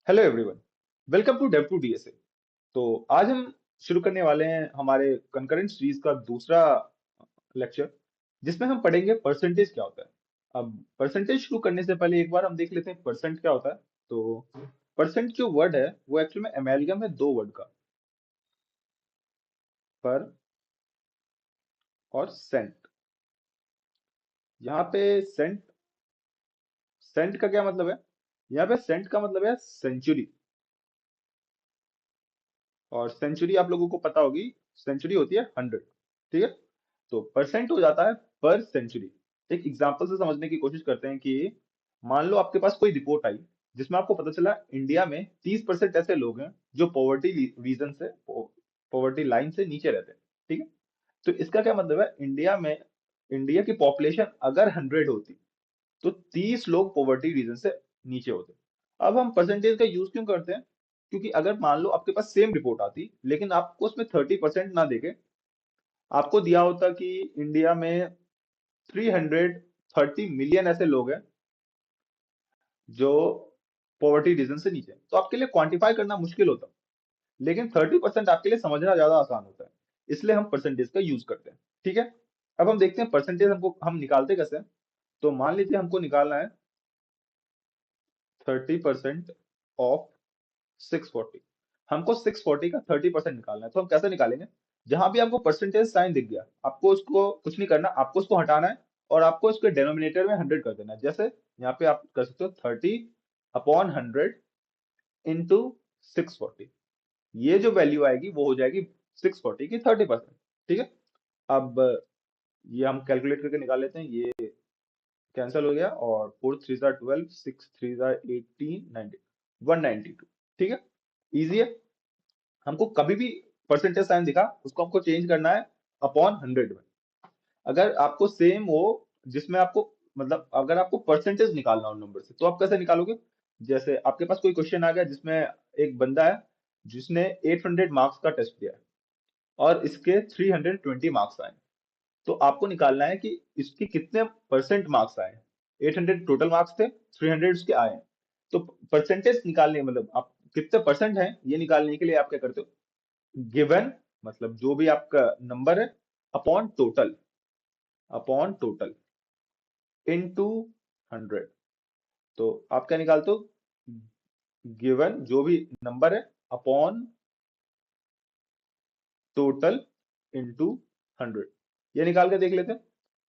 Hello everyone. Welcome to dev to DSA. तो आज हम शुरू करने वाले हैं हमारे कंकरेंट सीरीज का दूसरा लेक्चर, जिसमें हम पढ़ेंगे परसेंटेज क्या होता है। अब परसेंटेज शुरू करने से पहले एक बार हम देख लेते हैं परसेंट क्या होता है। तो परसेंट जो वर्ड है वो एक्चुअली में अमेलिगम है दो वर्ड का, पर और सेंट। यहाँ पे सेंट सेंट का क्या मतलब है? यहाँ पे सेंट का मतलब है सेंचुरी। और सेंचुरी आप लोगों को पता होगी, सेंचुरी होती है 100। ठीक है, तो परसेंट हो जाता है पर सेंचुरी। एक एग्जांपल से समझने की कोशिश करते हैं कि मान लो आपके पास कोई रिपोर्ट आई जिसमें आपको पता चला इंडिया में 30% ऐसे लोग हैं जो पॉवर्टी रीजन से, पॉवर्टी लाइन से नीचे रहते हैं। ठीक है, तो इसका क्या मतलब है, इंडिया की पॉपुलेशन अगर 100 होती तो 30 लोग पॉवर्टी रीजन से नीचे होते। अब हम परसेंटेज का यूज क्यों करते हैं? क्योंकि अगर मान लो आपके पास सेम रिपोर्ट आती लेकिन आपको उसमें 30% ना देके आपको दिया होता कि इंडिया में 330 मिलियन ऐसे लोग हैं जो पॉवर्टी रीजन से नीचे हैं, तो आपके लिए क्वांटिफाई करना मुश्किल होता। लेकिन 30% आपके लिए समझना ज्यादा आसान होता है, इसलिए हम परसेंटेज का यूज करते हैं। ठीक है, अब हम देखते हैं परसेंटेज हमको हम निकालते कैसे हैं। तो मान लीजिए हमको निकालना है 30% ऑफ 640। हमको 640 का 30% निकालना है, तो हम कैसे निकालेंगे? जहां भी आपको परसेंटेज साइन दिख गया, आपको उसको कुछ नहीं करना, आपको उसको हटाना है और आपको उसके डिनोमिनेटर में 100 कर देना है। जैसे यहाँ पे आप कर सकते हो 30/100 इंटू 640। ये जो वैल्यू आएगी वो हो जाएगी 640 की 30%। ठीक है, अब ये हम कैलकुलेट करके निकाल लेते हैं। ये कैंसिल हो गया और 4 3 12, 6 3 18 90, 192। ठीक है, इजी है। हमको कभी भी परसेंटेज साइन दिखा उसको हमको चेंज करना है अपॉन 100 में। अगर आपको सेम हो जिसमें आपको, मतलब अगर आपको परसेंटेज निकालना हो नंबर से, तो आप कैसे निकालोगे? जैसे आपके पास कोई क्वेश्चन आ गया जिसमें एक बंदा है जिसने 800 मार्क्स का टेस्ट दिया है और इसके 320 मार्क्स आए, तो आपको निकालना है कि इसके कितने परसेंट मार्क्स आए। 800 टोटल मार्क्स थे, 300 उसके आए हैं। तो परसेंटेज निकालने, मतलब आप कितने परसेंट हैं ये निकालने के लिए आप क्या करते हो, गिवन, मतलब जो भी आपका नंबर है, अपॉन टोटल, इनटू 100। तो आप क्या निकालते हो, गिवन जो भी नंबर है अपॉन टोटल इनटू 100। ये निकाल के देख लेते हैं।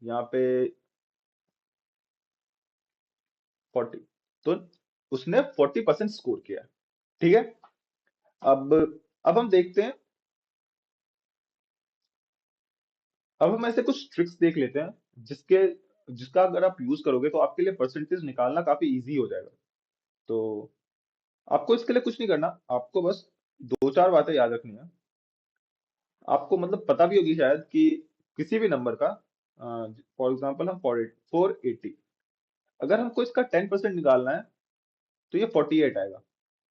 यहाँ पे 40, तो उसने 40% स्कोर किया। ठीक है, अब अब हम देखते हैं, अब हम ऐसे कुछ ट्रिक्स देख लेते हैं जिसके जिसका अगर आप यूज करोगे तो आपके लिए परसेंटेज निकालना काफी इजी हो जाएगा। तो आपको इसके लिए कुछ नहीं करना, आपको बस दो चार बातें याद रखनी है। आपको मतलब पता भी होगी शायद कि किसी भी नंबर का, फॉर एग्जाम्पल हम 480, अगर हमको इसका 10% निकालना है तो ये 48 आएगा।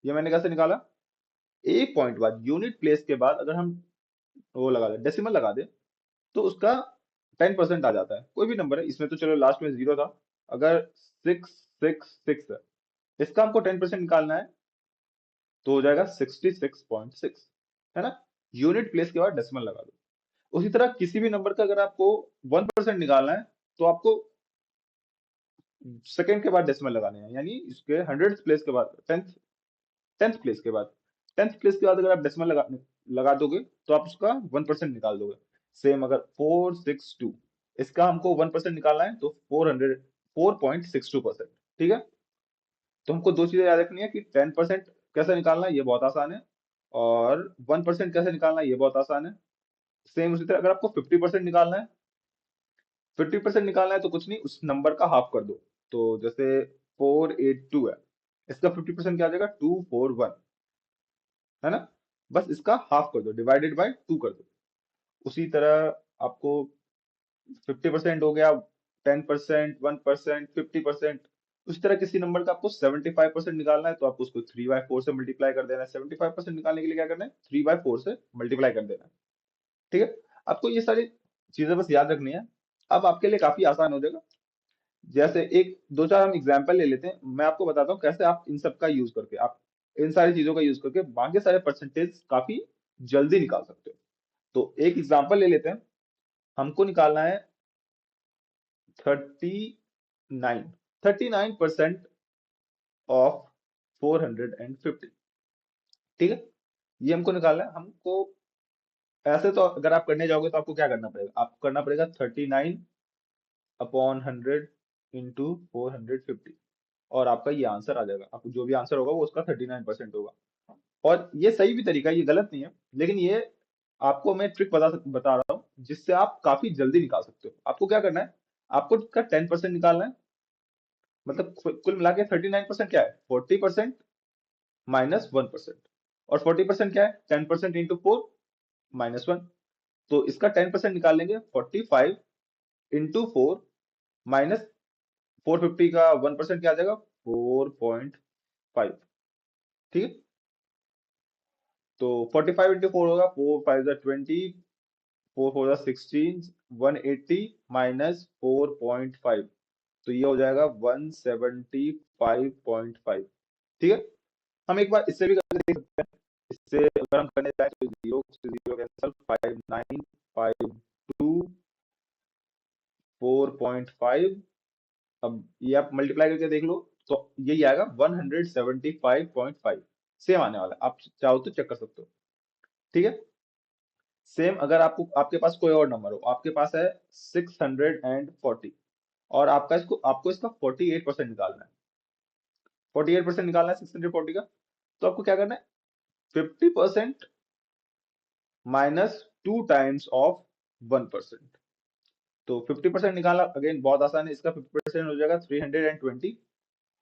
ये मैंने कैसे निकाला? एक पॉइंट बाद यूनिट प्लेस के बाद अगर हम वो लगा दे, डेसिमल लगा दे, तो उसका 10% आ जाता है। कोई भी नंबर है, इसमें तो चलो लास्ट में जीरो था। अगर 666 है, इसका हमको 10% निकालना है तो हो जाएगा 66.6, है ना? यूनिट प्लेस के बाद डेसिमल लगा दो। उसी तरह किसी भी नंबर का अगर आपको 1% निकालना है तो आपको सेकंड के बाद डेसिमल लगाने हैं, यानी इसके 100th प्लेस के बाद, टेंथ प्लेस के बाद, अगर आप डेसिमल लगा दोगे तो आप उसका 1% निकाल दोगे। सेम अगर 462, इसका हमको 1% निकालना है तो 4.62%। ठीक है, तो हमको दो चीजें याद रखनी है कि 10% कैसे निकालना है ये बहुत आसान है, और 1% कैसे निकालना है ये बहुत आसान है। सेम उसी तरह अगर आपको 50% निकालना है, 50% निकालना है तो कुछ नहीं, उस नंबर का हाफ कर दो। तो जैसे 482 है, इसका 50% क्या आ जाएगा, 241, है ना? बस इसका हाफ कर दो, डिवाइडेड बाय 2 कर दो। उसी तरह आपको 50% हो गया, 10%, 1%, 50%। उसी तरह किसी नंबर का आपको 75% निकालना है तो आपको उसको 3/4 से मल्टीप्लाई कर देना है। 75% निकालने के लिए क्या करना है, 3/4 से मल्टीप्लाई कर देना है। ठीक है, आपको ये सारी चीजें बस याद रखनी है। अब आपके लिए काफी आसान हो जाएगा। जैसे एक दो चार हम एग्जाम्पल ले लेते हैं, मैं आपको बताता हूँ कैसे आप इन सब का यूज करके आप इन सारी चीजों का यूज करके बाकी सारे परसेंटेज काफी जल्दी निकाल सकते हो। तो एक एग्जांपल ले लेते हैं। हमको निकालना है 39 39% ऑफ 450। ठीक है, ये हमको निकालना है। हमको ऐसे तो अगर आप करने जाओगे तो आपको क्या करना पड़ेगा, आपको करना पड़ेगा 39/100 इंटू 450, और आपका ये आंसर आ जाएगा। आपको जो भी आंसर होगा वो उसका 39% होगा। और ये सही भी तरीका है, ये गलत नहीं है, लेकिन ये आपको मैं ट्रिक बता रहा हूँ जिससे आप काफी जल्दी निकाल सकते हो। आपको क्या करना है, आपको इसका 10% निकालना है। मतलब कुल मिला के 39% क्या है, 40% माइनस 1%। और 40% क्या है, 10% इंटू 4 - 1। तो इसका 10% निकालेंगे, 45 इंटू 4 - 450 का 1% क्या आ जाएगा, 4.5। ठीक है, तो 45 इंटू 4 होगा, 4 5 20, 4 4 16, 180 माइनस 4.5, तो ये हो जाएगा 175.5। ठीक है, हम एक बार इससे भी करके देख सकते हैं। इससे अगर हम करने जाए तो 0 से 0 कैंसल, 5952 4.5। अब ये आप मल्टीप्लाई करके देख लो तो यही आएगा 175.5। सेम आने वाला है, आप चाहो तो चेक कर सकते हो। ठीक है, सेम अगर आपको आपके पास कोई और नंबर हो, आपके पास है 640, और आपको इसका 48% निकालना है। 48% निकालना है 640 का। तो आपको क्या करना है, 50% माइनस 2 टाइम्स ऑफ 1%। तो 50% निकालना अगेन बहुत आसान है। इसका 50% हो जाएगा 320,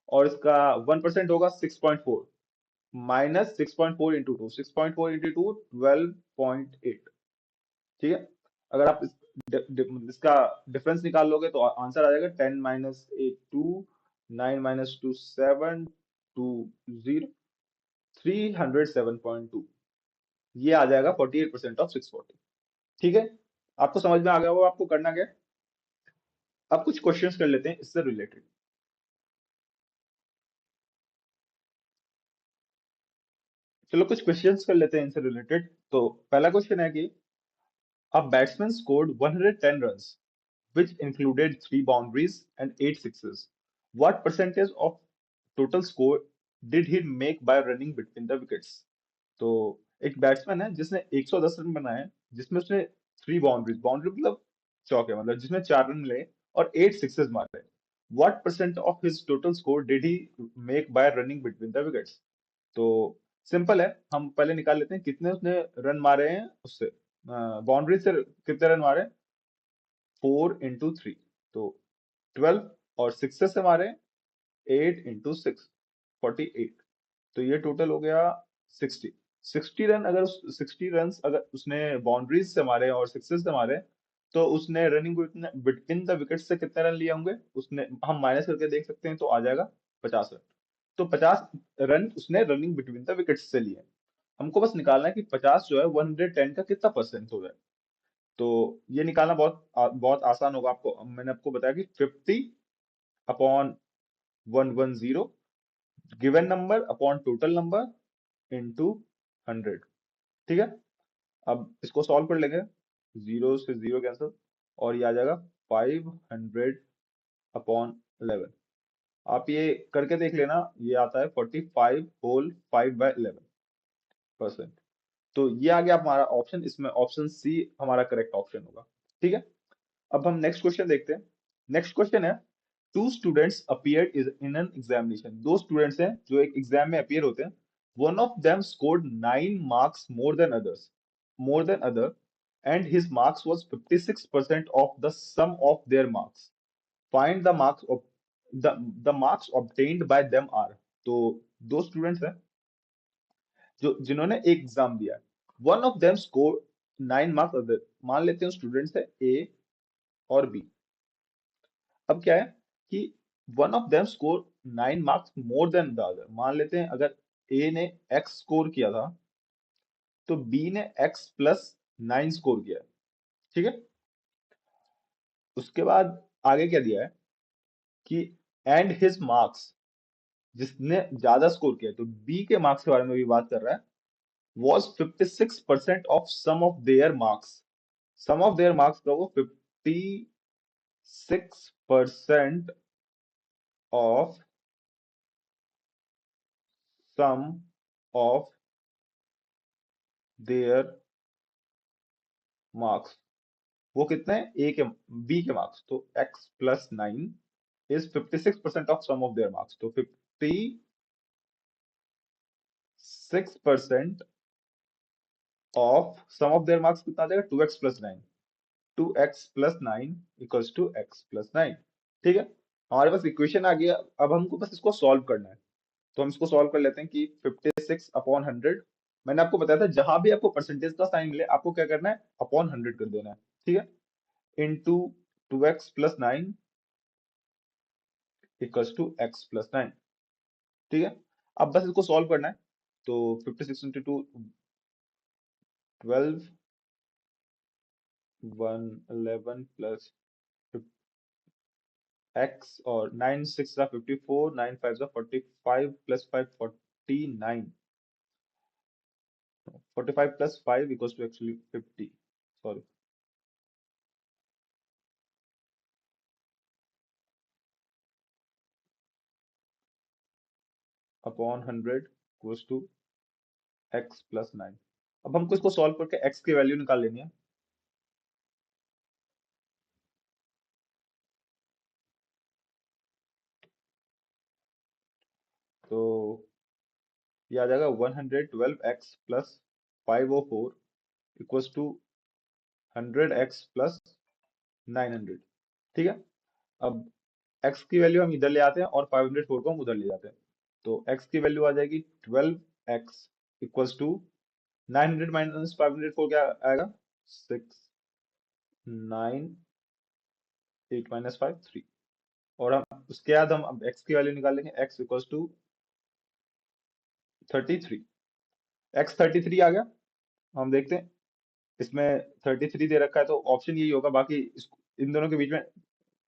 और इसका 1% होगा 6.4, माइनस 6.4 इंटू 2, 6.4 इंटू 2 12.8। ठीक है, अगर आप इसका डिफरेंस निकाल लोगे तो आंसर आ जाएगा 10 - 8 2, 9 - 2 7, 2 0, 307.2। ये आ जाएगा 48% ऑफ 640। ठीक है, आपको समझ में आ गया होगा आपको करना क्या है। अब कुछ क्वेश्चंस कर लेते हैं इससे रिलेटेड। चलो कुछ क्वेश्चंस कर लेते हैं इनसे रिलेटेड। तो पहला क्वेश्चन है कि a batsman scored 110 runs, which included 3 boundaries and 8 sixes. What percentage of total score did he make by running between the wickets? तो एक बैट्समैन है जिसने 110 रन बनाए, जिसमें उसने 3 बाउंड्रीज, बाउंड्री मतलब चौके, मतलब जिसमें 4 रन मिले और 8 सिक्सेस मारे। What percent of his total score did he make bye running between the wickets? तो सिंपल है, हम पहले निकाल लेते हैं कितने उसने रन मारे हैं उससे, बाउंड्री से कितने रन मारे, 4 × 3, तो 12, और सिक्सेस से मारे 8 × 6, 48। तो ये टोटल हो गया 60। 60 रन, अगर 60 रन अगर उसने बाउंड्रीज से मारे और सिक्सेस से मारे, तो उसने रनिंग बिटवीन द विकेट से कितने रन लिए होंगे, उसने हम माइनस करके देख सकते हैं तो आ जाएगा 50 रन। तो 50 रन उसने रनिंग बिटवीन द विकेट से लिए। हमको बस निकालना है कि 50 जो है 110 का कितना परसेंट हो जाए। तो ये निकालना बहुत आसान होगा। आपको मैंने आपको बताया कि 50/110, given number upon total number into 100। ठीक है, अब इसको सॉल्व कर लेंगे, 0 से 0 कैंसिल, और ये आ जाएगा 500/11। आप ये करके देख लेना, ये आता है 45/5/11%। तो ये आ गया हमारा ऑप्शन, इसमें ऑप्शन सी हमारा करेक्ट ऑप्शन होगा। ठीक है, अब हम नेक्स्ट क्वेश्चन देखते हैं। नेक्स्ट क्वेश्चन है, two students appeared in an examination. दो स्टूडेंट्स हैं जो एक एग्जाम में अपीयर होते हैं। One of them scored 9 marks more than other, and his marks was 56% of the sum of their marks. Find the marks of the marks obtained by them are. तो दो students हैं जो जिन्होंने एक exam दिया है। One of them score 9 marks other, मान लेते हैं स्टूडेंट्स है ए और बी। अब क्या है कि one of them score 9 marks more than the other, मान लेते हैं अगर ए ने एक्स स्कोर किया था तो बी ने x+9 स्कोर किया है। ठीक है, उसके बाद आगे क्या दिया है कि एंड हिज मार्क्स, जिसने ज्यादा स्कोर किया, तो बी के मार्क्स के बारे में भी बात कर रहा है, was 56% of sum of their marks. Sum of their marks का वो 56% of sum of their marks, वो कितने हैं, ए के बी के मार्क्स, तो x plus 9 is 56% of sum of their marks, तो 56% of sum of their marks कितना आ जाएगा, 2x plus 9, 2x plus 9 equals to x plus 9। ठीक है, हमारे पास इक्वेशन आ गया, अब हमको बस इसको सॉल्व करना है। तो हम इसको सॉल्व कर लेते हैं कि 56 अपॉन 100, मैंने आपको बताया था जहां भी आपको परसेंटेज का साइन मिले आपको क्या करना है, अपॉन 100 कर देना है। ठीक है, into 2x plus 9 equals to x plus 9। ठीक है, अब बस इसको सॉल्व करना है। तो 56 इंटू 2 12, 111 प्लस x, और 9 6 जा 54, 9 5 जा 45 plus 5 49, 45 plus 5 equals to actually 50, sorry, upon 100 equals to x plus 9। अब हमको इसको सॉल्व करके x की वैल्यू निकाल लेनी है। तो ये आ जाएगा 112x plus 504 equals to 100x plus 900। ठीक है, अब x की वैल्यू हम इधर ले आते हैं और 504 को हम उधर ले जाते हैं। तो x की वैल्यू आ जाएगी 12x इक्वल्स टू 900 माइनस 504 क्या आएगा, 6 9 8 माइनस 5 3, और हम उसके बाद हम अब x की वैल्यू निकालेंगे, x इक्वल्स टू 33, x 33 आ गया। हम देखते हैं इसमें 33 दे रखा है तो ऑप्शन यही होगा, बाकी इन दोनों के बीच में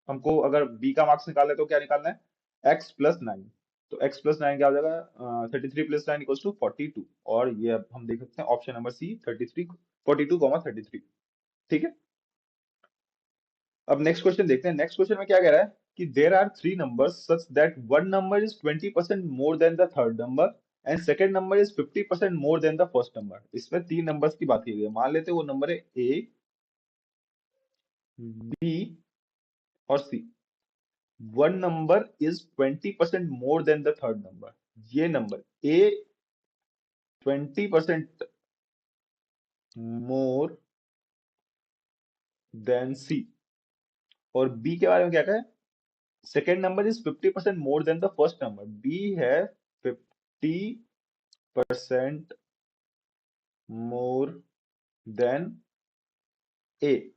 हमको अगर b का मार्क्स निकालना है तो क्या निकालना है, x प्लस 9। तो x प्लस 9 क्या हो जाएगा, 33 प्लस 9 इक्वल्स टू 42, और ये अब हम देख सकते हैं ऑप्शन नंबर सी 33 42, 33। ठीक है, अब नेक्स्ट क्वेश्चन देखते हैं। नेक्स्ट क्वेश्चन में क्या कह रहा है कि there are three numbers such that one number is 20% more than the third number and second number is 50% more than the first number. इसमें तीन नंबर्स की बात की गई है, मान लेते हैं वो नंबर है ए, बी और C. One number is 20% more than the third number, ये नंबर ए 20% मोर देन सी, और बी के बारे में क्या कहा है, second number is 50% more than the first number, B है 50% मोर देन ए,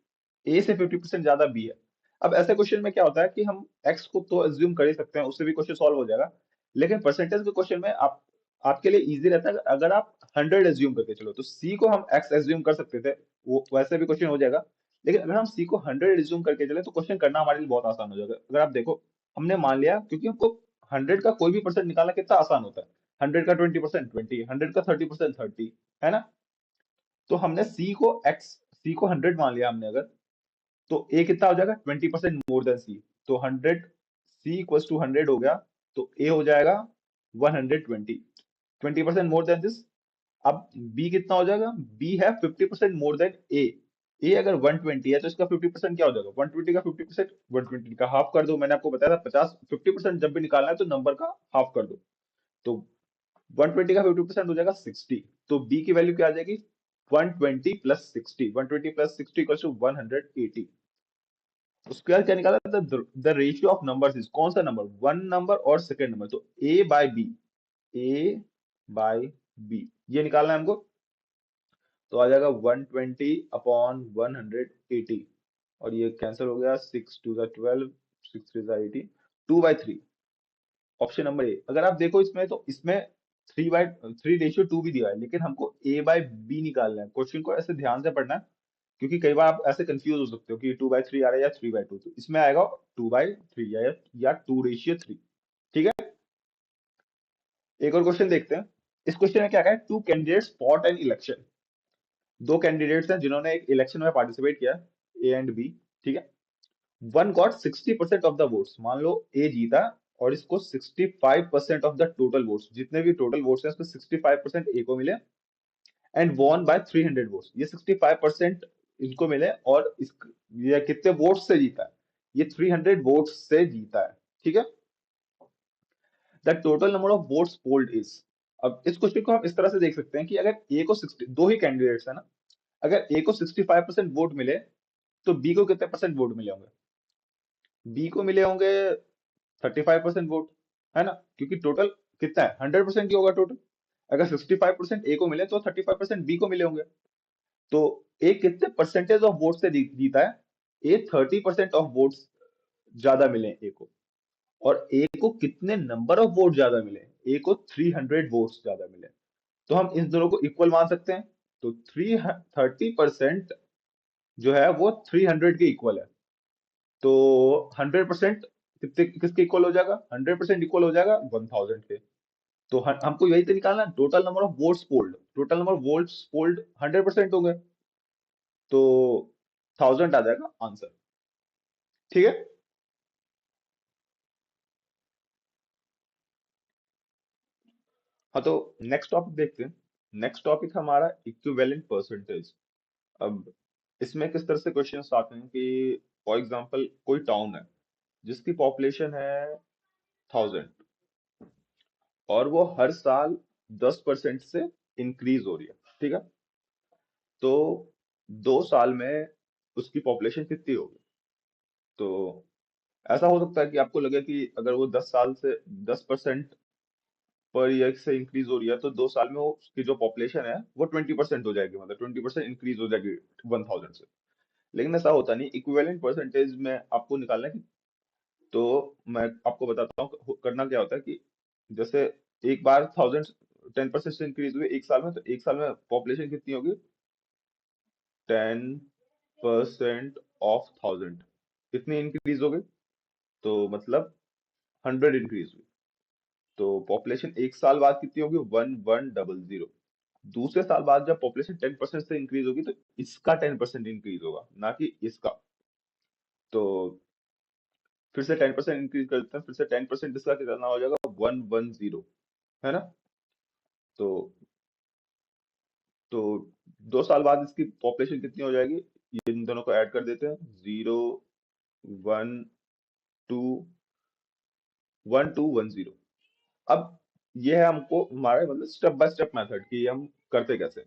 ए से 50% ज्यादा बी है। अब ऐसे क्वेश्चन में क्या होता है कि हम एक्स को तो एज्यूम कर ही सकते हैं, उससे भी क्वेश्चन सॉल्व हो जाएगा, लेकिन परसेंटेज के क्वेश्चन में आप आपके लिए इजी रहता है अगर आप 100 एज्यूम करके चलो, तो सी को हम एक्स एज्यूम कर सकते थे, वो वैसे भी क्वेश्चन हो जाएगा। लेकिन अगर हम सी को 100 एज्यूम करके चले तो क्वेश्चन करना हमारे लिए बहुत आसान हो जाएगा। अगर आप देखो, हमने मान लिया, क्योंकि हमको 100 का कोई भी परसेंट निकालना कितना आसान होता है, 100 का 20% 20, 100 का 30% 30, है ना। तो हमने सी को 100 मान लिया हमने, अगर तो ए कितना हो जाएगा, 20% मोर देन सी, तो 100, सी इक्वल्स टू 100 हो गया, तो ए हो जाएगा 120, 20% मोर देन दिस। अब बी कितना हो जाएगा, बी है 50% मोर देन ए, ए अगर 120 है तो इसका 50% क्या हो जाएगा, 120 का 50% 120 का हाफ कर दो, मैंने आपको बताया था 50 50% जब भी निकालना है तो नंबर का हाफ कर दो, तो 120 का 50% हो जाएगा 60। तो बी की वैल्यू क्या आ जाएगी, 120 प्लस 60, 120 प्लस 60 इक्वल्स टू 180। उसके बाद क्या निकाला, the ratio of numbers is, कौन सा नंबर, वन नंबर और सेकंड नंबर, तो ए बाय बी, ए बाय बी ये निकालना है हमको। तो आ जाएगा 120 अपॉन 180, और ये कैंसिल हो गया, 6 to the 12, 6 three the 18, 2/3, option number A. अगर आप देखो इसमें, तो इसमें 3/3 रेशियो 2 भी दिया है, लेकिन हमको ए बाय बी निकालना है। क्वेश्चन को ऐसे ध्यान से पढ़ना है, क्योंकि कई बार आप ऐसे कंफ्यूज हो सकते हो कि 2/3 आ रहा है या 3/2, तो इसमें आएगा 2/3 या 2/3। ठीक है, एक और क्वेश्चन देखते हैं। इस क्वेश्चन में क्या है, two candidates fought an election. दो कैंडिडेट्स हैं जिन्होंने एक इलेक्शन में पार्टिसिपेट किया, ए एंड बी, ठीक है। One got 60% of the votes. मान लो ए जीता और इसको 65% ऑफ द टोटल वोट्स, जितने भी टोटल वोट्स हैं उसमें 65% ए को मिले, एंड वॉन बाय 300 वोट्स। ये 65% इनको मिले और ये कितने वोट्स से जीता है, ये 300 वोट्स से जीता है, ठीक है। The total number of votes polled is. अब इस क्वेश्चन को हम इस तरह से देख सकते हैं कि अगर ए को 60, दो ही कैंडिडेट्स है ना, अगर ए को 65% वोट मिले तो बी को कितने परसेंट वोट मिले होंगे, बी को मिले होंगे 35% वोट, है ना, क्योंकि टोटल कितना है, 100% ही होगा टोटल। अगर 65% ए को मिले तो 35% बी को मिले होंगे। तो ए कितने परसेंटेज ऑफ वोट से जीता है, ए 30% ऑफ वोट्स ज्यादा मिले ए को। और ए को कितने नंबर ऑफ वोट ज्यादा मिले, ए को 300 वोट्स ज्यादा मिले। तो हम इन दोनों को इक्वल मान सकते हैं। तो 30% जो है वो 300 के इक्वल है। तो 100% कितने किसके इक्वल हो जाएगा, 100% इक्वल हो जाएगा 1000 के। तो हमको यही तो निकालना, total number of votes polled, total number of votes polled 100% हो गए, तो 1000 आ जाएगा आंसर, ठीक है। हाँ, तो नेक्स्ट टॉपिक देखते हैं। नेक्स्ट टॉपिक हमारा इक्विवेलेंट परसेंटेज। अब इसमें किस तरह से क्वेश्चंस आते हैं कि फॉर एग्जांपल कोई टाउन है जिसकी पॉपुलेशन है 1000, और वो हर साल 10% से इंक्रीज हो रही है, ठीक है। तो 2 साल में उसकी पॉपुलेशन कितनी होगी। तो ऐसा हो सकता है कि आपको लगे कि अगर वो 10 साल से 10% पर ईयर से इंक्रीज हो रही है, तो 2 साल में वो उसकी जो पॉपुलेशन है वो 20% हो जाएगी, मतलब 20% इंक्रीज हो जाएगी 1000 से। लेकिन ऐसा होता नहीं, इक्विवेलेंट परसेंटेज में आपको निकालना है। तो मैं आपको बताता हूँ करना क्या होता है कि जैसे एक बार 10% से इंक्रीज हुई एक साल में, तो एक साल में पॉपुलेशन कितनी होगी, 10% ऑफ 1000, कितनी इंक्रीज हो गई, तो मतलब 100 इंक्रीज हुई। तो पॉपुलेशन एक साल बाद कितनी होगी, 1100। दूसरे साल बाद जब पॉपुलेशन 10% से इंक्रीज होगी तो इसका 10% इंक्रीज होगा, ना कि इसका। तो फिर से 10% इंक्रीज कर देते हैं, फिर से 10% इसका कितना हो जाएगा, 110, है ना। तो 2 साल बाद इसकी पॉपुलेशन कितनी हो जाएगी, ये इन दोनों को ऐड कर देते हैं, 0 1 2 1210। अब ये है हमको हमारे मतलब स्टेप बाय स्टेप मेथड कि हम करते कैसे।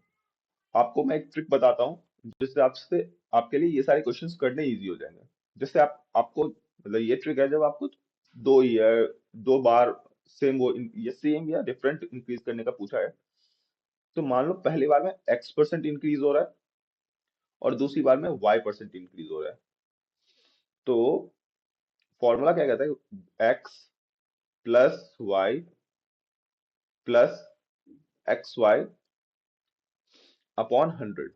आपको मैं एक ट्रिक बताता हूँ जिससे आपसे आपके लिए ये सारे क्वेश्चंस करने इजी हो जाएंगे। जैसे आपको मतलब ये ट्रिक है, जब आपको 2 बार सेम वो ये सेम या डिफरेंट इंक्रीज करने का पूछा है, तो मान लो पहली बार में x% इंक्रीज हो रहा है और दूसरी बार में y% इंक्रीज हो रहा है। तो फॉर्मूला क्या कहता है, x+y+xy अपॉन 100।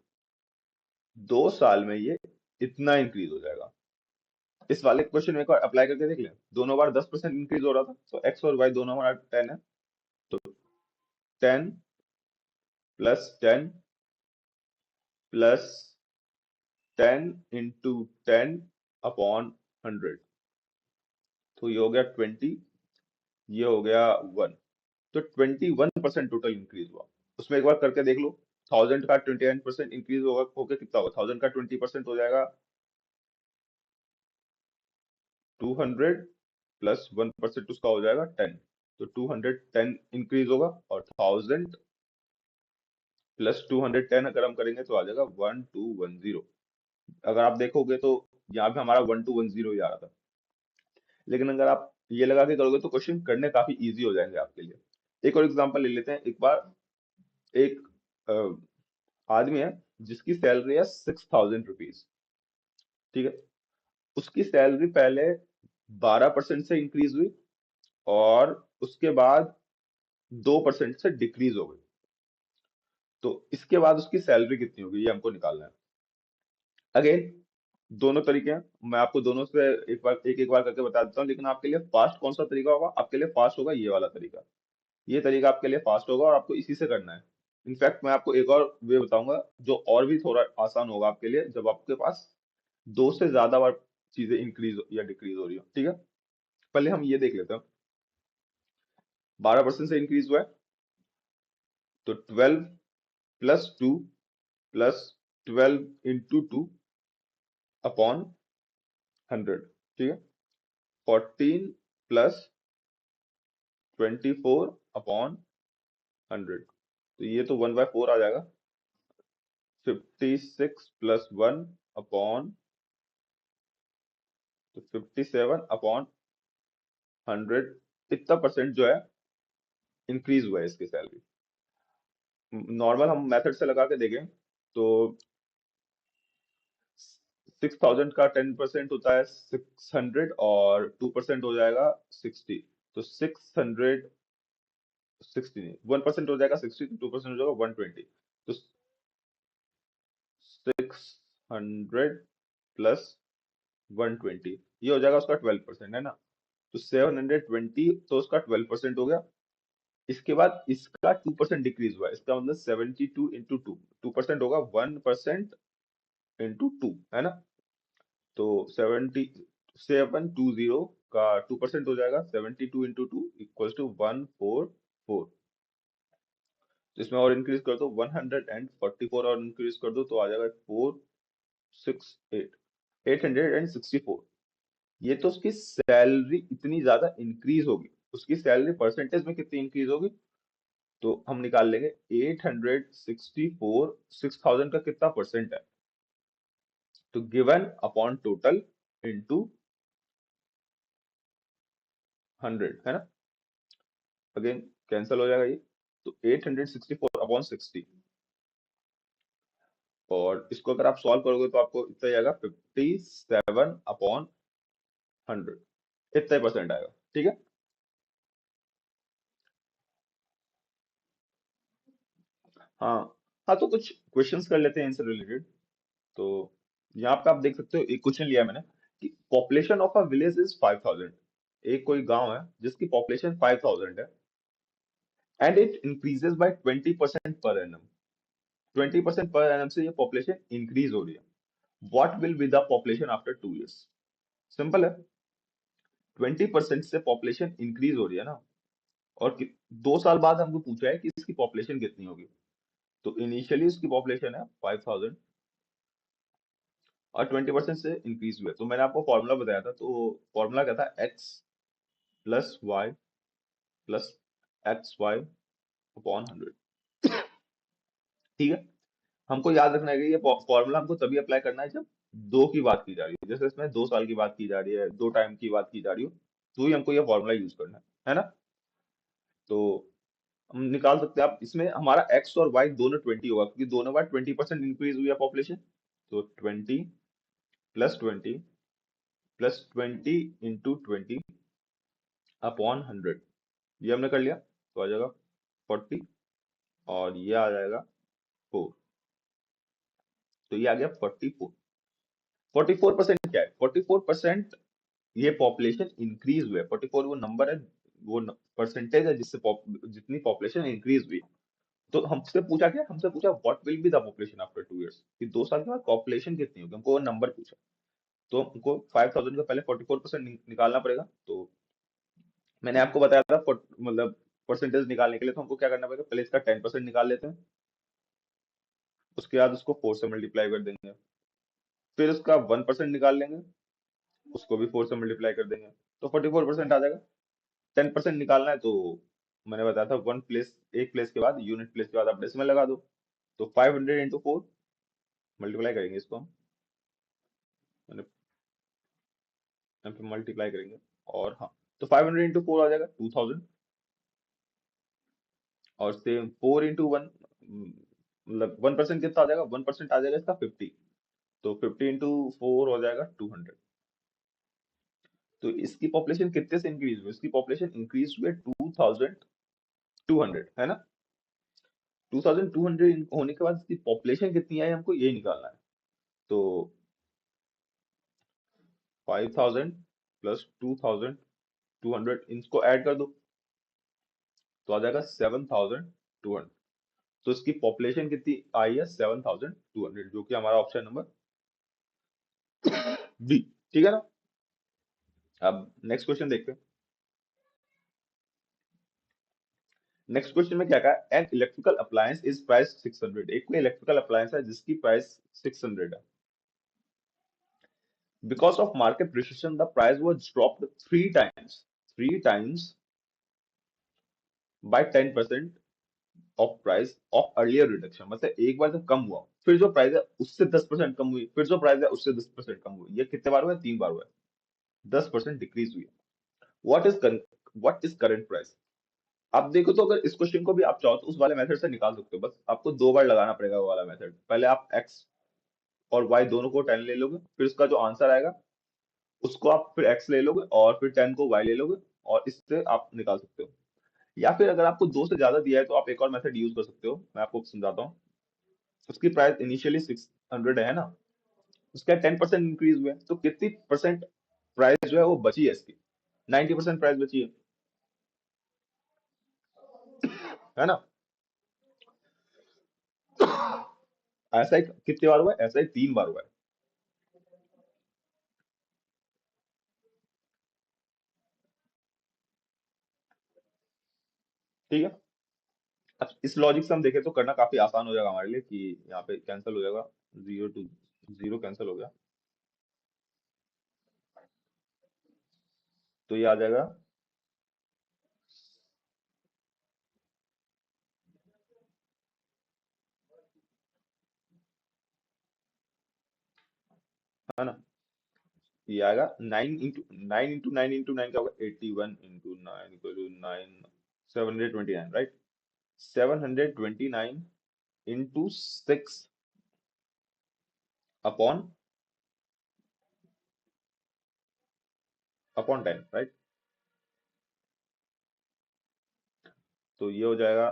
2 साल में ये इतना इंक्रीज हो जाएगा। इस वाले क्वेश्चन में एक बार अप्लाई करके देख लें। दोनों बार 10% इंक्रीज हो रहा था, तो एक्स और वाई दोनों हमारा 10 है। तो 10 + 10 +10 × 10 अपॉन 100, तो ये हो गया 20, ये हो गया 1। तो 21% टोटल इंक्रीज हुआ। उसमें एक बार करके देख लो, 1000 का 29% इंक्रीज होगा, होकर कितना होगा, 1000 का 20% हो जाएगा 200 प्लस 1% उसका हो जाएगा 10। तो 210 इंक्रीज होगा, और 1000 प्लस 210 अगर हम करेंगे तो आ जाएगा 1210। अगर आप देखोगे तो यहाँ पे हमारा 1210 ही आ रहा था। लेकिन अगर आप ये लगा के करोगे तो क्वेश्चन करने काफी इजी हो जाएंगे आपके लिए। एक और एग्जांपल ले लेते हैं। एक बार एक आदमी है जिसकी सैलरी है 6000 रुपीज, ठीक है। उसकी सैलरी पहले 12% से इंक्रीज हुई, और उसके बाद 2% से डिक्रीज हो गई। तो इसके बाद उसकी सैलरी कितनी होगी, ये हमको निकालना है। अगेन दोनों तरीके हैं, मैं आपको दोनों से एक बार एक एक बार करके बता देता हूँ, लेकिन आपके लिए फास्ट कौन सा तरीका होगा, आपके लिए फास्ट होगा ये वाला तरीका। ये तरीका आपके लिए फास्ट होगा और आपको इसी से करना है। इनफैक्ट मैं आपको एक और वे बताऊंगा जो और भी थोड़ा आसान होगा आपके लिए, जब आपके पास दो से ज्यादा बार चीजें इंक्रीज या डिक्रीज हो रही हो। ठीक है, पहले हम ये देख लेते हैं। 12% से इंक्रीज हुआ है, तो 12 प्लस 2 प्लस 12 इंटू 2 अपॉन 100। ठीक है, 14 प्लस 24 अपॉन 100, तो ये तो 1/4 आ जाएगा। 56 प्लस 1 अपॉन, तो 57 अपॉन 100, इतना परसेंट जो है इंक्रीज हुआ है इसकी सैलरी। नॉर्मल हम मेथड से लगा के देखें तो 6000 का 10% होता है 600, और 2% हो जाएगा 60। तो 600, 60 नहीं, 1% हो जाएगा 60, तो 2% हो जाएगा 120। तो 600 प्लस 120, ये हो जाएगा उसका 12%, है ना। तो 720, तो उसका 12% हो गया। इसके बाद इसका 2% डिक्रीज हुआ है, इसका मतलब 72 इंटू 2% होगा 1% इंटू 2, है ना। तो 720 का 2% हो जाएगा 72 इंटू 2 इक्वल्स टू 144। तो इसमें और इंक्रीज कर दो 144, और इंक्रीज कर दो तो आ जाएगा 468, 864। ये तो उसकी सैलरी इतनी ज्यादा इंक्रीज होगी, उसकी सैलरी परसेंटेज में कितनी इंक्रीज होगी, तो हम निकाल लेंगे 864, 6000 का कितना परसेंट है, तो गिवन अपॉन टोटल इंटू 100, है ना। अगेन कैंसिल हो जाएगा ये, तो 864 अपॉन 60, और इसको अगर आप सॉल्व करोगे तो आपको इतना आएगा 57 अपॉन 100, इतना परसेंट आएगा। ठीक है, हाँ। हाँ, तो कुछ क्वेश्चंस कर लेते हैं इनसे रिलेटेड। तो यहाँ पे आप देख सकते हो, एक क्वेश्चन लिया है मैंने कि population of a village is 5000। एक कोई गांव है जिसकी पॉपुलेशन 5000 है, and it increases by 20% per annum. 20% per annum से ये पॉपुलेशन इंक्रीज हो रही है। What will be the population after 2 years? Simple है, 20% से पॉपुलेशन इंक्रीज हो रही है ना, और 2 साल बाद हमको पूछा है कि इसकी पॉपुलेशन कितनी होगी। तो इनिशियली इसकी पॉपुलेशन है 5000, और 20% से इंक्रीज हुआ है। तो मैंने आपको फॉर्मूला बताया था, तो फॉर्मूला क्या था, X plus Y plus X Y upon 100। ठीक है, हमको याद रखना है कि ये फॉर्मूला हमको तभी अप्लाई करना है जब दो की बात की जा रही है, जैसे इसमें 2 साल की बात की जा रही है, दो टाइम की बात की जा रही हो, तो ही हमको ये फॉर्मूला यूज करना है ना। तो हम निकाल सकते हैं, आप इसमें हमारा एक्स और वाई दोनों 20 होगा, क्योंकि दोनों बार 20% इंक्रीज हुई है पॉपुलेशन। तो 20 प्लस 20 इंटू 20 अपॉन 100, ये हमने कर लिया, तो आ जाएगा 40, और ये आ जाएगा 4, तो ये आ गया 44। 44% क्या है, 44% ये पॉपुलेशन इंक्रीज हुई है। 44 वो नंबर है, वो परसेंटेज है जिससे जितनी पॉपुलेशन इंक्रीज हुई। तो हमसे पूछा क्या, हमसे पूछा what will be the population after 2 years, कि 2 साल के बाद पॉपुलेशन कितनी होगी, हमको वो नंबर पूछा। तो हमको 5000 का पहले 44% निकालना पड़ेगा। तो मैंने आपको बताया था मतलब परसेंटेज निकालने के लिए, तो हमको क्या करना पड़ेगा, पहले इसका 10% निकाल लेते हैं, उसके बाद उसको 4 से मल्टीप्लाई कर देंगे, फिर उसका 1% निकाल लेंगे, उसको भी 4 से मल्टीप्लाई कर देंगे, तो 44% आ जाएगा। 10% निकालना है तो मैंने बताया था, वन प्लेस, एक प्लेस के बाद, यूनिट प्लेस के बाद आप डेसिमल लगा दो। तो 500 इंटू 4 मल्टीप्लाई करेंगे इसको हम, मैंने यहाँ पे मल्टीप्लाई करेंगे, और हाँ, तो 500 इंटू 4 आ जाएगा 2000, और सेम 4 इंटू 1, मतलब 1% कितना आ जाएगा, 1% आ जाएगा इसका 50। तो 50 इंटू 4 हो जाएगा 200। तो इसकी पॉपुलेशन कितने से इंक्रीज हुई, इसकी पॉपुलेशन इंक्रीज हुई 2200, है ना। 2200 होने के बाद इसकी पॉपुलेशन कितनी है हमको ये निकालना है। तो 5000 प्लस 2200 इनको ऐड कर दो, तो आ जाएगा 7,200। तो इसकी पॉपुलेशन कितनी आई है? 7,200, जो कि हमारा ऑप्शन नंबर बी। ठीक है ना? अब नेक्स्ट क्वेश्चन देखते हैं। नेक्स्ट क्वेश्चन में क्या कहा? An electrical appliance is price 600। एक कोई इलेक्ट्रिकल अप्लायंस है जिसकी प्राइस 600 है। Because of market recession the price was dropped three times bye 10% of price of earlier reduction. मतलब एक बार जब कम हुआ, फिर जो प्राइस है उससे 10% कम हुई, फिर जो प्राइस है उससे 10% कम हुई। ये कितने बार हुआ है? 3 बार हुआ है। 10% डिक्रीज हुई है। What is current price? आप देखो तो अगर इस क्वेश्चन को भी आप चाहो तो उस वाले मेथड से निकाल सकते हो। बस आपको 2 बार लगाना पड़ेगा वो वाला मेथड। पहले आप एक्स और वाई दोनों को 10 ले लोगे, फिर उसका जो आंसर आएगा उसको आप फिर एक्स ले लोगे और फिर 10 को वाई ले लोगे, और इससे आप निकाल सकते हो। या फिर अगर आपको 2 से ज्यादा दिया है तो आप एक और मेथड यूज कर सकते हो, मैं आपको समझाता हूँ। उसकी प्राइस इनिशियली 600 है ना, उसका 10% इंक्रीज हुआ है, तो कितनी परसेंट प्राइस जो है वो बची है इसकी? 90% प्राइस बची है ना? ऐसा ही कितनी बार हुआ है? ऐसा ही 3 बार हुआ है। ठीक है। अब इस लॉजिक से हम देखें तो करना काफी आसान हो जाएगा हमारे लिए, कि यहाँ पे कैंसिल हो जाएगा, 0 to 0 कैंसिल हो गया, तो ये आ जाएगा, है ना? ये आएगा 9 इंटू 9 क्या होगा? 81 into 9 equal to 729, right? 729 into 6 upon upon 10, right? तो ये हो जाएगा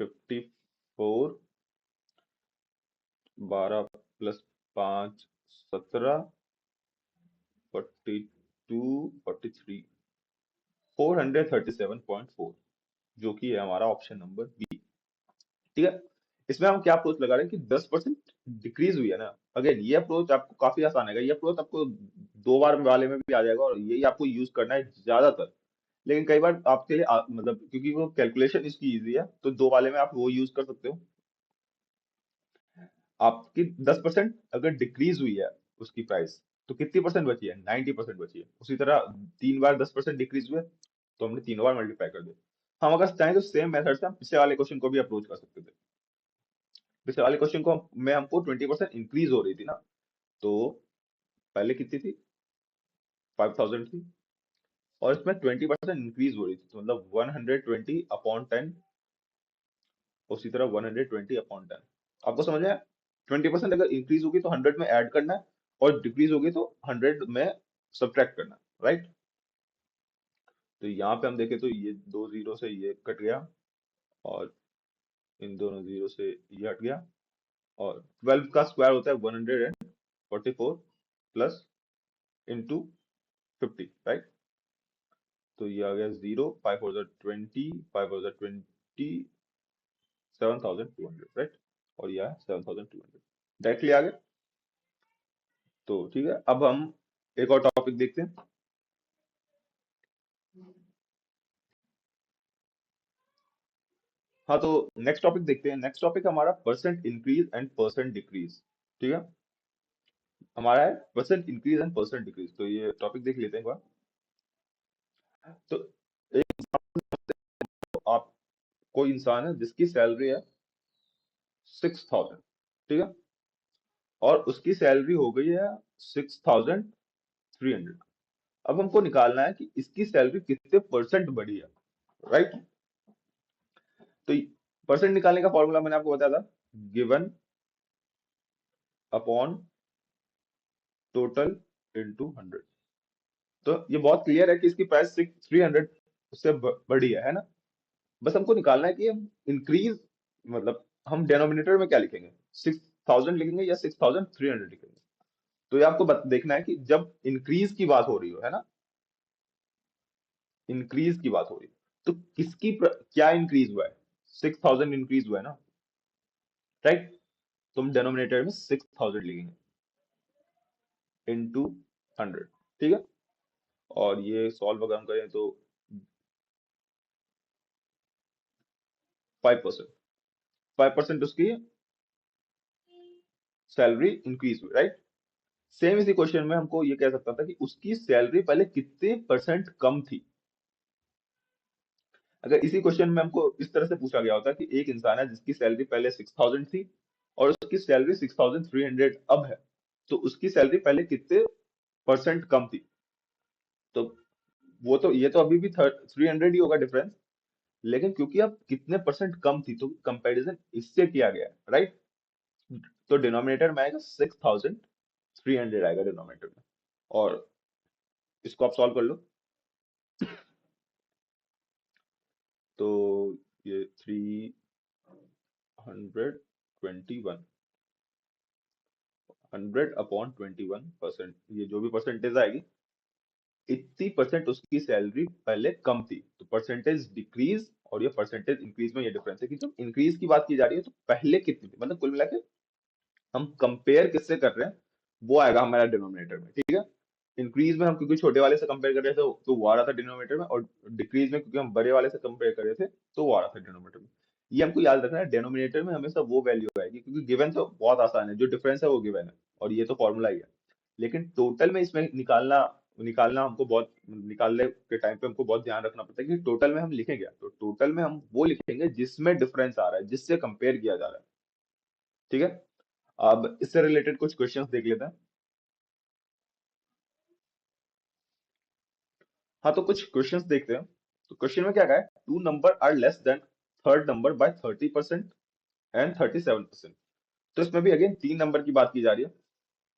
54, 12 प्लस 5 17, 42, 43, 437.4, जो कि है हमारा ऑप्शन नंबर बी। ठीक है। इसमें हम क्या अप्रोच लगा रहे हैं कि 10% डिक्रीज हुई है ना। अगेन ये अप्रोच आपको काफी आसान है, ये अप्रोच आपको 2 बार वाले में भी आ जाएगा, और यही आपको यूज करना है ज्यादातर। लेकिन कई बार आपके लिए मतलब क्योंकि वो कैलकुलेशन इसकी इजी है, तो 2 वाले में आप वो यूज कर सकते हो। आपकी 10% अगर डिक्रीज हुई है उसकी प्राइस, तो कितनी परसेंट बची है? 90% बची है। उसी तरह 3 बार 10% डिक्रीज हुए, तो हमने तीनों बार मल्टीप्लाई कर दिया। हम अगर चाहें तो सेम मेथड से हम पिछले वाले क्वेश्चन को भी अप्रोच कर सकते थे। पिछले वाले क्वेश्चन को में हमको 20% इंक्रीज हो रही थी ना, तो पहले कितनी थी? 5,000 थी, और इसमें 20% इंक्रीज हो रही थी, तो मतलब 120 अपॉन 10, उसी तरह 120 अपॉन 10। आपको समझ आया? 20% अगर इंक्रीज होगी तो 100 में ऐड करना है, और डिक्रीज होगी तो 100 में सब्ट्रैक्ट करना है, राइट? तो यहाँ पे हम देखें तो ये 2 जीरो से ये कट गया, और इन दोनों जीरो से ये हट गया, और 12 का स्क्वायर होता है 144 प्लस इंटू 50, राइट? तो ये आ गया 0, 5 4 20, 5 4 20, 7,200, राइट? और यह है 7,200, डायरेक्टली आ गया। तो ठीक है, अब हम एक और टॉपिक देखते हैं। हाँ, तो नेक्स्ट टॉपिक देखते हैं। नेक्स्ट टॉपिक हमारा percent increase and percent decrease. ठीक है, हमारा है percent increase and percent decrease. तो ये टॉपिक देख लेते हैं एक बार। तो एक तो आप, कोई इंसान है जिसकी सैलरी है 6,000, ठीक है, और उसकी सैलरी हो गई है 6,300। अब हमको निकालना है कि इसकी सैलरी कितने परसेंट बढ़ी है, राइट? तो परसेंट निकालने का फॉर्मूला मैंने आपको बताया था, गिवन अपॉन टोटल इंटू 100। तो ये बहुत क्लियर है कि इसकी प्राइस 300 उससे बढ़ी है ना? बस हमको निकालना है कि हम इंक्रीज, मतलब हम डेनोमिनेटर में क्या लिखेंगे? 6,000 लिखेंगे या 6,300 लिखेंगे? तो ये आपको देखना है कि जब इंक्रीज की बात हो रही हो, है ना, इंक्रीज की बात हो रही है, तो क्या इंक्रीज हुआ है? 6,000 इंक्रीज हुआ है ना, राइट? तो हम डिनोमिनेटर में 6,000 लिखेंगे इनटू 100, ठीक है? और ये सॉल्व अगर हम करें तो 5%, 5% उसकी सैलरी इंक्रीज हुई, राइट? सेम इसी क्वेश्चन में हमको ये कह सकता था कि उसकी सैलरी पहले कितने परसेंट कम थी। अगर इसी क्वेश्चन में हमको इस तरह से पूछा गया होता कि एक इंसान है जिसकी सैलरी पहले 6,000 थी और उसकी सैलरी 6,300 अब है, तो उसकी सैलरी पहले कितने परसेंट कम थी, तो वो तो ये तो अभी भी 300 ही होगा डिफरेंस, लेकिन क्योंकि अब कितने परसेंट कम थी तो कंपैरिजन इससे किया गया, राइट? तो डिनोमिनेटर में आएगा 6,300 आएगा डिनोमिनेटर में, और इसको आप सॉल्व कर लो। तो ये 321, 100/21%, ये जो भी परसेंटेज आएगी 80% उसकी सैलरी पहले कम थी, तो परसेंटेज डिक्रीज और ये परसेंटेज इंक्रीज में ये डिफरेंस है कि जब इंक्रीज की बात की जा रही है तो पहले कितनी थी, मतलब कुल मिला के हम कंपेयर किससे कर रहे हैं वो आएगा हमारा डिनोमिनेटर में, ठीक है? इंक्रीज में हम क्योंकि छोटे वाले से कंपेयर कर रहे थे तो वो आ रहा था डिनोमिनेटर में, और डिक्रीज में क्योंकि हम बड़े वाले से कंपेयर कर रहे थे तो वो आ रहा था डिनोमिनेटर में। ये हमको याद रखना है, डिनोमिनेटर में हमेशा वो वैल्यू आएगी क्योंकि गिवन तो बहुत आसान है, जो डिफरेंस है वो गिवन है और ये तो फॉर्मूला ही है, लेकिन टोटल में इसमें निकालना निकालना हमको बहुत, निकालने के टाइम पे हमको बहुत ध्यान रखना पड़ता है कि टोटल में हम लिखेंगे, तो टोटल में हम वो लिखेंगे जिसमें डिफरेंस आ रहा है, जिससे कंपेयर किया जा रहा है, ठीक है? अब इससे रिलेटेड कुछ क्वेश्चंस देख लेते हैं। हाँ, तो कुछ क्वेश्चंस देखते हैं। तो क्वेश्चन में क्या कहा है, two number are less than third number by 30% and 37%। तो इसमें भी अगेन तीन नंबर की बात की जा रही है,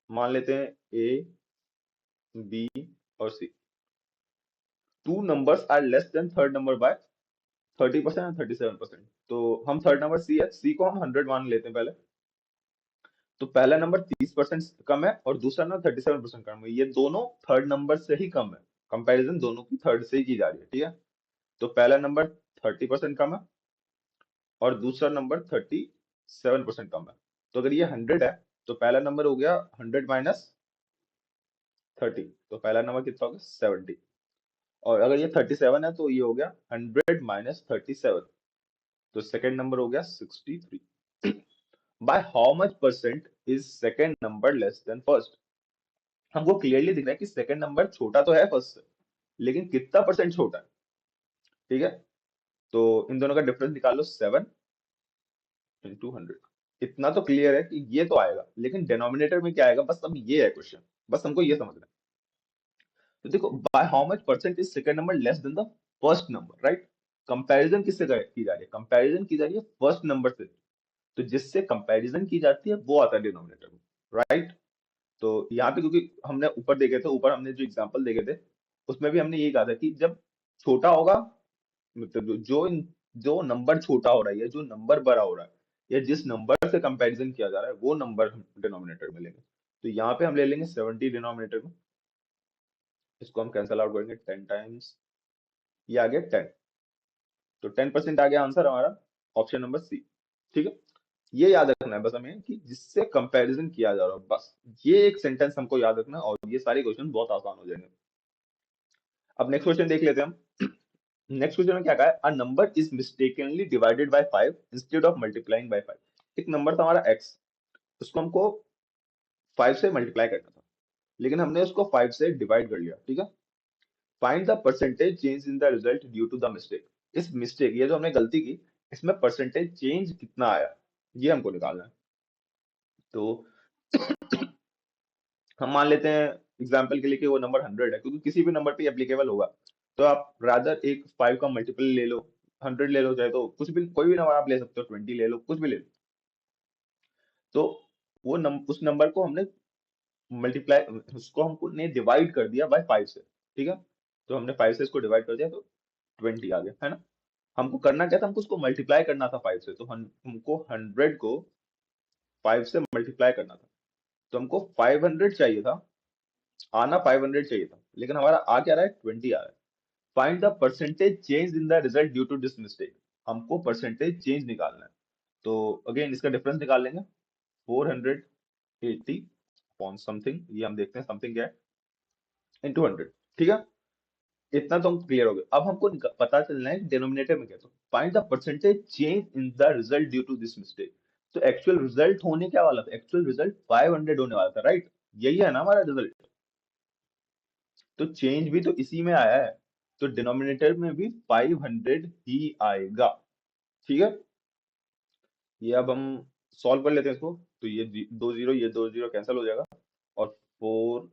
मान लेते हैं ए, बी और C. Two numbers are less than third number by 30% and 37%। तो हम थर्ड नंबर सी है, सी को हम 100 मान लेते हैं पहले। तो पहला नंबर 30% कम है और दूसरा नंबर 37% कम है, ये दोनों थर्ड नंबर से ही कम है, कंपैरिजन दोनों की थर्ड से ही की जा रही है, ठीक है? तो पहला नंबर 30% कम है और दूसरा नंबर 37% कम है। तो अगर ये 100 है तो पहला नंबर हो गया 100 - 30, तो पहला नंबर कितना हो गया 70। और अगर ये 37 है तो ये हो गया 100 - 37, तो सेकंड नंबर हो गया 63। By how much percent is second number less than first? हमको क्लियरली दिख रहा है कि सेकंड नंबर छोटा तो है फर्स्ट से, लेकिन कितना परसेंट छोटा है, ठीक है? तो इन दोनों का डिफरेंस निकाल लो, 7 × 100। इतना तो क्लियर है कि ये तो आएगा, लेकिन डिनोमिनेटर में क्या आएगा, बस अब ये है क्वेश्चन, बस हमको ये समझना है। तो देखो, by how much percent is second number less than the first number, right? Comparison किससे की जा रही है, कंपैरिजन की जा रही है फर्स्ट नंबर से, तो जिससे कंपैरिजन की जाती है वो आता है डिनोमिनेटर में, राइट? तो यहाँ पे क्योंकि हमने ऊपर देखे थे, ऊपर हमने जो एग्जांपल देखे थे उसमें भी हमने यही कहा था कि जब छोटा होगा, मतलब जो नंबर छोटा हो रहा है या जो नंबर बड़ा हो रहा है या जिस नंबर से कंपैरिजन किया जा रहा है वो नंबर हम डिनोमिनेटर में लेंगे। तो यहाँ पे हम ले लेंगे 70 डिनोमिनेटर में, इसको हम कैंसल आउट करेंगे 10 टाइम्स, ये आ गया 10, तो 10% आ गया आंसर हमारा, ऑप्शन नंबर सी, ठीक है? ये याद रखना है बस हमें कि जिससे कंपैरिजन किया जा रहा है, बस ये एक सेंटेंस हमको याद रखना है और ये सारे क्वेश्चन बहुत आसान हो जाएंगे। अब नेक्स्ट क्वेश्चन देख लेते हैं हम। नेक्स्ट क्वेश्चन में क्या कहा है, a number is mistakenly divided by 5 instead of multiplying by 5। एक नंबर था हमारा x, उसको हमको 5 से मल्टीप्लाई करना था, लेकिन हमने उसको 5 से डिवाइड कर लिया, ठीक है? Find the percentage change in the result due to the mistake. इस मिस्टेक, ये जो हमने गलती की, इसमें परसेंटेज चेंज कितना आया, ये हमको निकालना है। तो हम मान लेते हैं एग्जाम्पल के लिए कि वो नंबर 100 है, क्योंकि किसी भी नंबर पे एप्लीकेबल होगा, तो आप रादर एक 5 का मल्टीपल ले लो, 100 ले लो, चाहे तो कुछ भी, कोई भी नंबर आप ले सकते हो, 20 ले लो, कुछ भी ले लो। तो वो उस नंबर को हमने मल्टीप्लाई, उसको हमको ने डिवाइड कर दिया बाय 5 से, ठीक है? तो हमने 5 से इसको डिवाइड कर दिया तो 20 आ गया, है ना? हमको करना क्या था, हमको उसको मल्टीप्लाई करना था 5 से, तो हमको 100 को 5 से मल्टीप्लाई करना था, तो हमको 500 चाहिए था, आना 500 चाहिए था, लेकिन हमारा आ क्या रहा है, 20 आ रहा है। Find the percentage change in the result due to this mistake. हमको परसेंटेज चेंज निकालना है। तो अगेन इसका डिफरेंस निकाल लेंगे। 480 अपॉन समथिंग, ये हम देखते हैं समथिंग क्या है, इंटू 100। ठीक है, इतना तो हम क्लियर हो गए। अब हमको पता चलना है डिनोमिनेटर में क्या। तो find the percentage change in the result due to this mistake. तो एक्चुअल रिजल्ट होने क्या वाला था, एक्चुअल रिजल्ट 500 होने वाला था, राइट? यही है ना हमारा रिजल्ट। तो चेंज भी तो इसी में आया है, तो डिनोमिनेटर में भी 500 ही आएगा। ठीक है, ये अब हम सॉल्व कर लेते हैं इसको। तो ये दो जीरो, ये दो जीरो कैंसिल हो जाएगा, और फोर,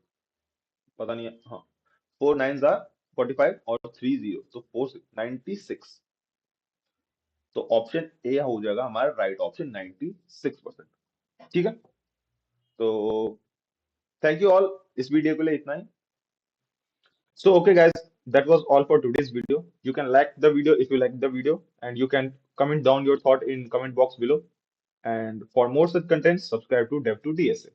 पता नहीं है, हाँ, 4 9 जार 45 और 30, तो 496। तो ऑप्शन ए हो जाएगा हमारा राइट ऑप्शन, 96%। ठीक है, तो थैंक यू ऑल, इस वीडियो के लिए इतना ही। So okay guys, that was all for today's video. You can like the video if you like the video, and you can comment down your thought in comment box below. And for more such content, subscribe to Dev2 DSA.